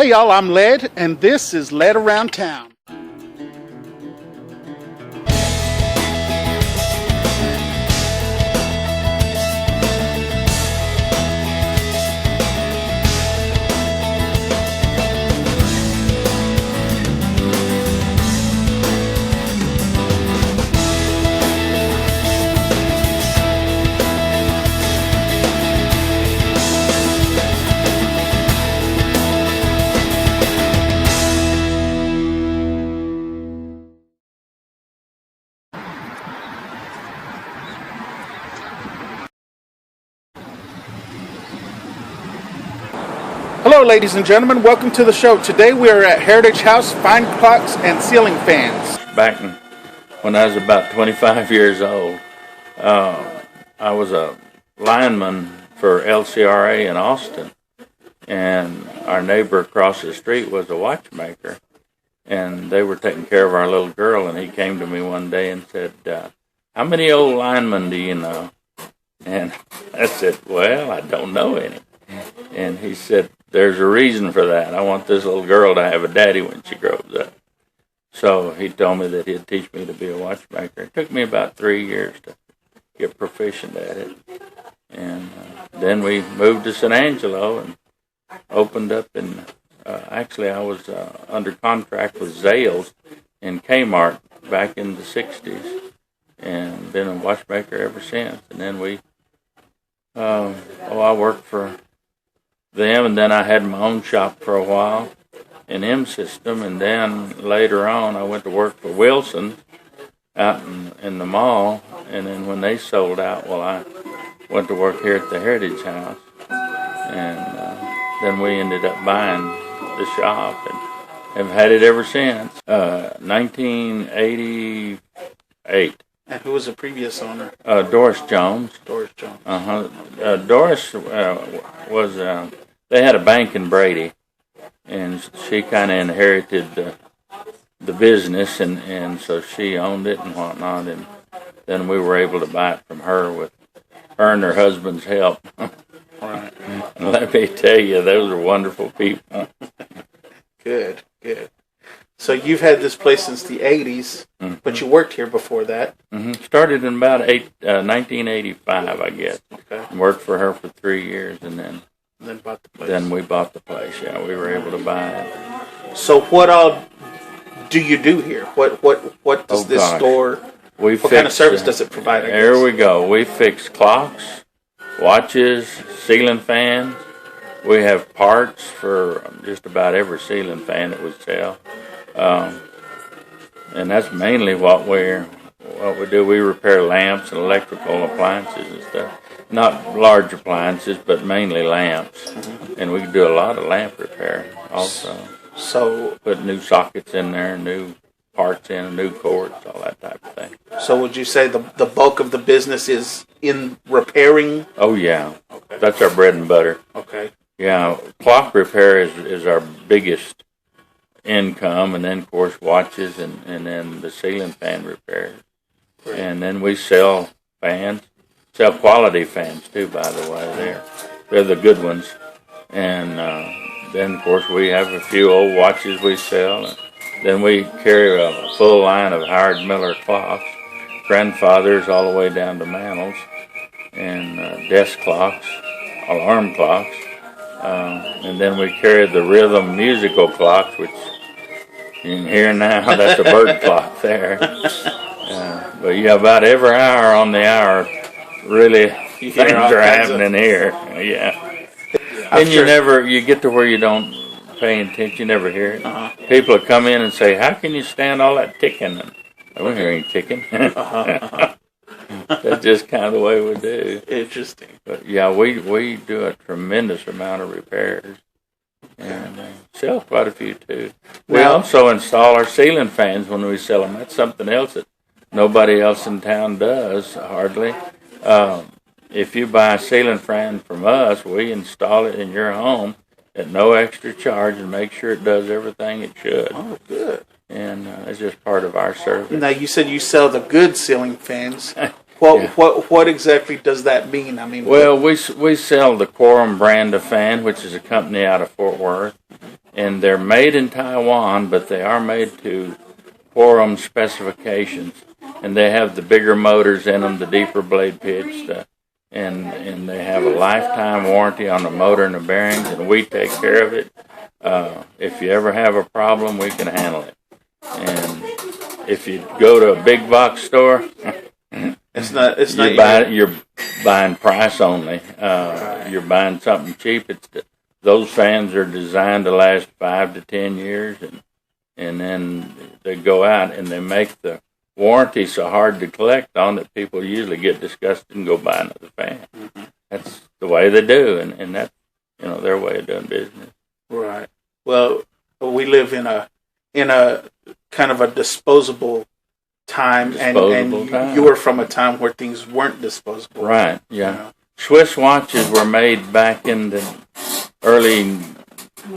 Hey y'all, I'm Led, and this is Led Around Town. Hello ladies and gentlemen, welcome to the show. Today we are at Heritage House Fine Clocks and Ceiling Fans. Back when I was about 25 years old, I was a lineman for LCRA in Austin, and our neighbor across the street was a watchmaker, and they were taking care of our little girl, and he came to me one day and said, how many old linemen do you know? And I said, well, I don't know any. And he said, there's a reason for that. I want this little girl to have a daddy when she grows up. So he told me that he'd teach me to be a watchmaker. It took me about 3 years to get proficient at it. And then we moved to San Angelo and opened up in, actually I was under contract with Zales in Kmart back in the 60s and been a watchmaker ever since. And then I worked for them, and then I had my own shop for a while in M-System, and then later on I went to work for Wilson out in the mall, and then when they sold out, well, I went to work here at the Heritage House, and then we ended up buying the shop and have had it ever since. 1988. And who was the previous owner? Doris Jones. Doris Jones. Doris was, they had a bank in Brady, and she kind of inherited the business, and so she owned it and whatnot, and then we were able to buy it from her with her and her husband's help. Right. And let me tell you, those are wonderful people. Good. So you've had this place since the 80s, but you worked here before that. Started in about 1985, I guess. Okay. Worked for her for 3 years, and then bought the place. Then we bought the place. Yeah, we were able to buy it. So what all do you do here? What does this store? What kind of service does it provide? There we go. We fix clocks, watches, ceiling fans. We have parts for just about every ceiling fan that we sell. And that's mainly what we do. We repair lamps and electrical appliances and stuff. Not large appliances, but mainly lamps. And we do a lot of lamp repair also. So put new sockets in there, new parts in, new cords, all that type of thing. So would you say the bulk of the business is in repairing? Oh, yeah. Okay. That's our bread and butter. Okay. Yeah, clock repair is our biggest income, and then, of course, watches, and then the ceiling fan repair. Right. And then we sell fans, sell quality fans, too, by the way. They're the good ones. And then, of course, we have a few old watches we sell. And then we carry a full line of Howard Miller clocks, grandfathers all the way down to mantles, and desk clocks, alarm clocks. And then we carry the rhythm musical clocks, which you can hear now. That's a bird clock there. But yeah, about every hour on the hour, really things are happening here. Yeah. And you get to where you don't pay attention, you never hear it. People will come in and say, how can you stand all that ticking? And I don't hear any ticking. That's just kind of the way we do. Interesting. But yeah, we do a tremendous amount of repairs, and sell quite a few too. We also install our ceiling fans when we sell them. That's something else that nobody else in town does, hardly. If you buy a ceiling fan from us, we install it in your home at no extra charge and make sure it does everything it should. Oh, good. And it's just part of our service. Now, you said you sell the good ceiling fans. What exactly does that mean? I mean, well, we sell the Quorum brand of fan, which is a company out of Fort Worth, and they're made in Taiwan, but they are made to quorum specifications, and they have the bigger motors in them, the deeper blade pitch, and they have a lifetime warranty on the motor and the bearings, and we take care of it. If you ever have a problem, we can handle it. And if you go to a big box store, you're buying price only. You're buying something cheap. Those fans are designed to last 5 to 10 years, and then they go out and they make the warranty so hard to collect on that people usually get disgusted and go buy another fan. Mm-hmm. That's the way they do, and that's their way of doing business. Right. Well, we live in a kind of a disposable time, and you were from a time where things weren't disposable. Right. Yeah. Swiss watches were made back in the early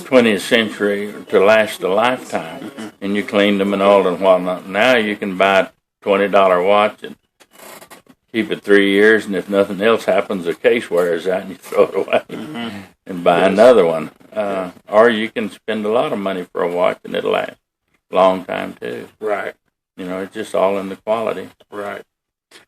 20th century to last a lifetime, and you cleaned them and all and whatnot. Now you can buy a $20 watch and keep it 3 years, and if nothing else happens, the case wears out and you throw it away and buy another one. Or you can spend a lot of money for a watch and it'll last a long time too. Right. It's just all in the quality. Right.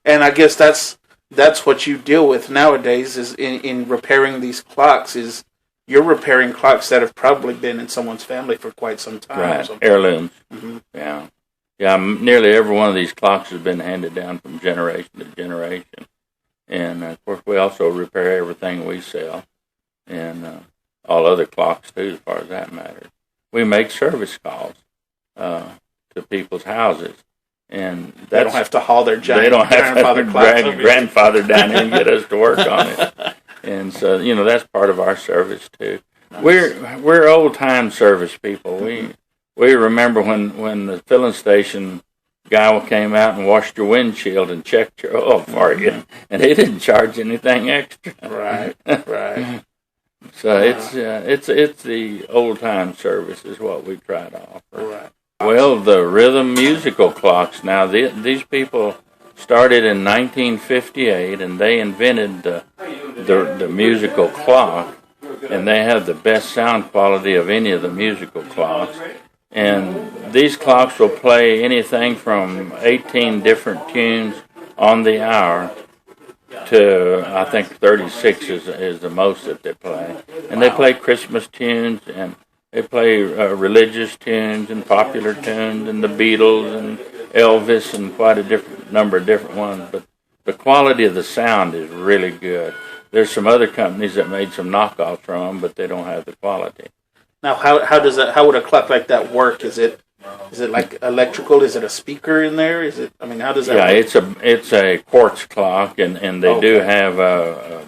And I guess that's what you deal with nowadays is in repairing these clocks is you're repairing clocks that have probably been in someone's family for quite some time. Right, heirlooms. Mm-hmm. Yeah. Yeah, nearly every one of these clocks has been handed down from generation to generation. And, of course, we also repair everything we sell and all other clocks, too, as far as that matters. We make service calls to people's houses. And they don't have to haul their giant they don't have grandfather to drag your grandfather down here and get us to work on it. And so, that's part of our service too. Nice. We're old time service people. We remember when the filling station guy came out and washed your windshield and checked your oil for you, and he didn't charge anything extra. Right. So it's the old time service is what we try to offer. Right. Well, the rhythm musical clocks. Now, these people started in 1958, and they invented the musical clock, and they have the best sound quality of any of the musical clocks. And these clocks will play anything from 18 different tunes on the hour to, I think, 36 is the most that they play. And they play Christmas tunes, and they play religious tunes and popular tunes and the Beatles and Elvis and quite a number of different ones. But the quality of the sound is really good. There's some other companies that made some knockoffs from them, but they don't have the quality. Now, how would a clock like that work? Is it like electrical? Is it a speaker in there? How does that work? Yeah, it's a quartz clock, and they do have a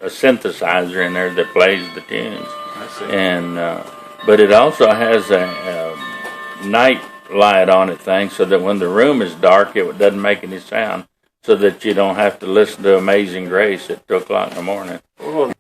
synthesizer in there that plays the tunes. I see. And but it also has a night light on it thing, so that when the room is dark, it doesn't make any sound, so that you don't have to listen to Amazing Grace at 2 o'clock in the morning. Oh.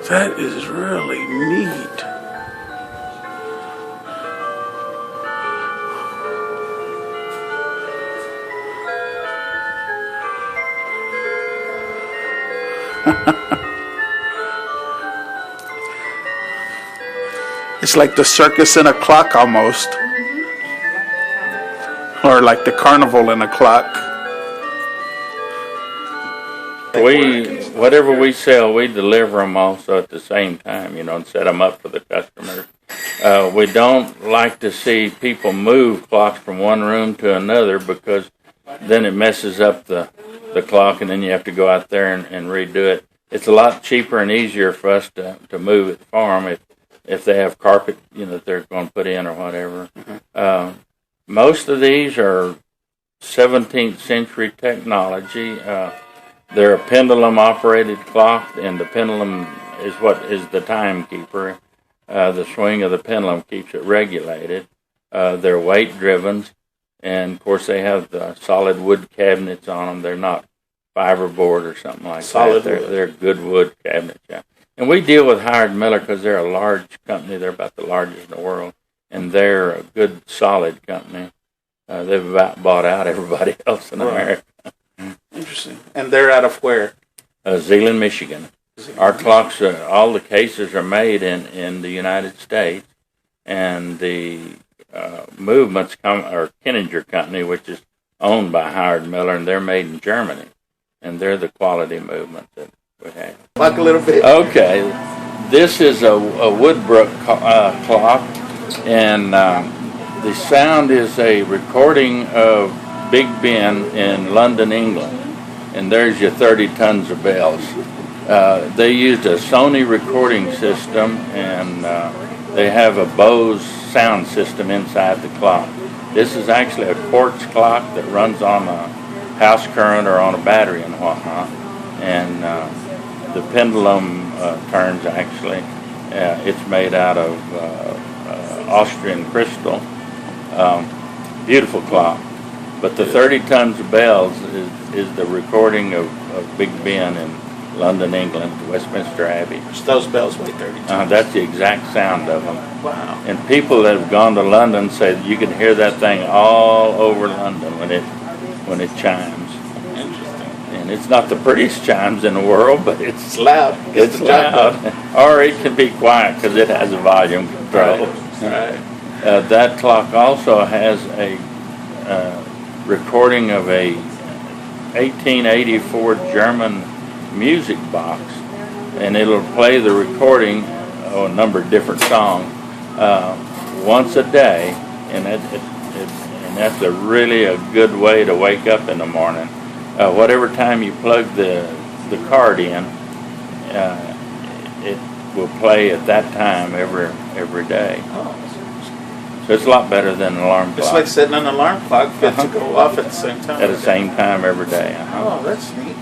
That is really neat. It's like the circus in a clock almost. Or like the carnival in a clock. Whatever we sell, we deliver them also at the same time, and set them up for the customers. We don't like to see people move clocks from one room to another because then it messes up the clock, and then you have to go out there and redo it. It's a lot cheaper and easier for us to move it for them if they have carpet, that they're going to put in or whatever. Mm-hmm. Most of these are 17th century technology. They're a pendulum-operated clock, and the pendulum is what is the timekeeper. The swing of the pendulum keeps it regulated. They're weight-driven, and, of course, they have the solid wood cabinets on them. They're not fiberboard or something like that. They're good wood cabinets, yeah. And we deal with Howard Miller because they're a large company. They're about the largest in the world, and they're a good, solid company. They've about bought out everybody else in America. Interesting. And they're out of where? Zeeland, Michigan. Our clocks, all the cases are made in the United States, and the movements are Kenninger Company, which is owned by Howard Miller, and they're made in Germany, and they're the quality movements that we have. Talk a little bit. Okay, this is a Woodbrook clock, and the sound is a recording of Big Ben in London, England, and there's your 30 tons of bells. They used a Sony recording system, and they have a Bose sound system inside the clock. This is actually a quartz clock that runs on a house current or on a battery and whatnot, and the pendulum turns actually. It's made out of Austrian crystal. Beautiful clock. But the 30 tons of bells is the recording of Big Ben in London, England, Westminster Abbey. So those bells weigh 30 tons. That's the exact sound of them. Wow. And people that have gone to London say you can hear that thing all over London when it chimes. Interesting. And it's not the prettiest chimes in the world, but it's loud. It's loud. Or it can be quiet because it has a volume control. Right. That clock also has a recording of a 1884 German music box, and it'll play the recording of a number of different songs once a day, and that's really a good way to wake up in the morning. Whatever time you plug the card in, it will play at that time every day. Oh. So it's a lot better than an alarm clock. It's like setting an alarm clock to go off at the same time. At the same time every day. Oh, that's neat.